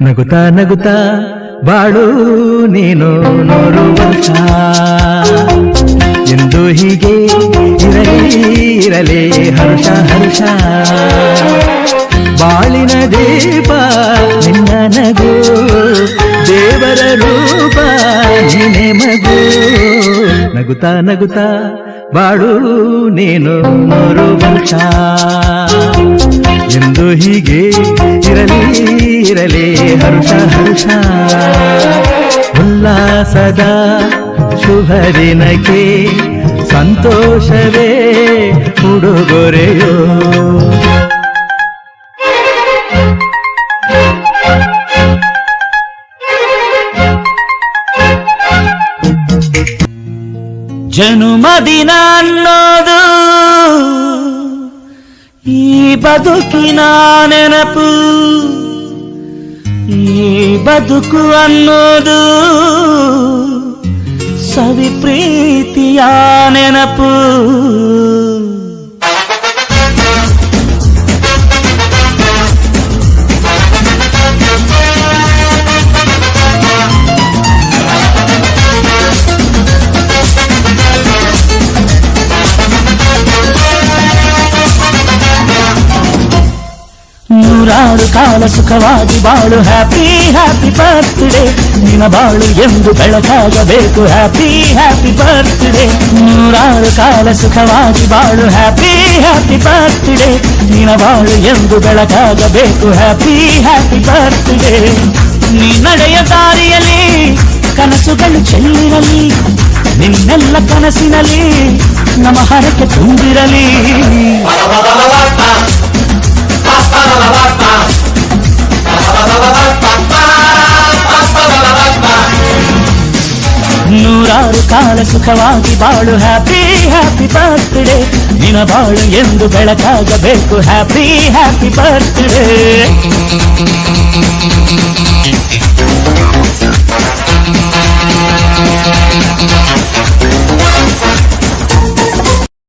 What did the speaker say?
ನಗುತ್ತಾ ನಗುತ್ತಾ ಬಾಳು ನೀನು 100 ವರ್ಷ ಎಂದು ಹೀಗೆ ಇರಲಿ ಹರ್ಷ ಹರ್ಷ ಬಾಳಿನ ದೀಪ ನಿನ್ನ ನಗು ದೇವರ ರೂಪ ನೀನೆ ಮಗು ನಗುತ್ತಾ ನಗುತ್ತಾ ಬಾಳು ನೀನು 100 ವರ್ಷ ಎಂದು ಹೀಗೆ ಇರಲಿ ಹರ್ಷ ಹರ್ಷ ಉಲ್ಲಾಸದ ಶುಭ ದಿನಕ್ಕೆ ಸಂತೋಷವೇ ಉಡುಗೊರೆಯೋ ಜನುಮದಿನ ಅನ್ನೋದು ಈ ಬದುಕಿನ ನೆನಪು ಈ ಬದುಕು ಅನ್ನೋದು ಸವಿ ಪ್ರೀತಿಯ ನೆನಪು ನೂರಾರು ಕಾಲ ಸುಖವಾಗಿ ಬಾಳು ಹ್ಯಾಪಿ ಹ್ಯಾಪಿ ಬರ್ತ್ಡೇ ನಿನ್ನ ಬಾಳು ಎಂದು ಬೆಳಕಾಗಬೇಕು ಹ್ಯಾಪಿ ಹ್ಯಾಪಿ ಬರ್ತ್ಡೇ ನೂರಾರು ಕಾಲ ಸುಖವಾಗಿ ಬಾಳು ಹ್ಯಾಪಿ ಹ್ಯಾಪಿ ಬರ್ತ್ಡೇ ನಿನ್ನ ಬಾಳು ಎಂದು ಬೆಳಕಾಗಬೇಕು ಹ್ಯಾಪಿ ಹ್ಯಾಪಿ ಬರ್ತ್ಡೇ ನೀ ನಡೆಯ ದಾರಿಯಲ್ಲಿ ಕನಸುಗಳು ಚೆಲ್ಲಿರಲಿ ನಿನ್ನೆಲ್ಲ ಕನಸಿನಲ್ಲಿ ನಮ್ಮ ಹರಕೆ ತುಂಬಿರಲಿ ನೂರಾರು ಕಾಲ ಸುಖವಾಗಿ ಬಾಳು ಹ್ಯಾಪಿ ಹ್ಯಾಪಿ ಬರ್ತ್ಡೇ ನಿನ್ನ ಬಾಳು ಎಂದು ಬೆಳಕಾಗಬೇಕು ಹ್ಯಾಪಿ ಹ್ಯಾಪಿ ಬರ್ತ್ಡೇ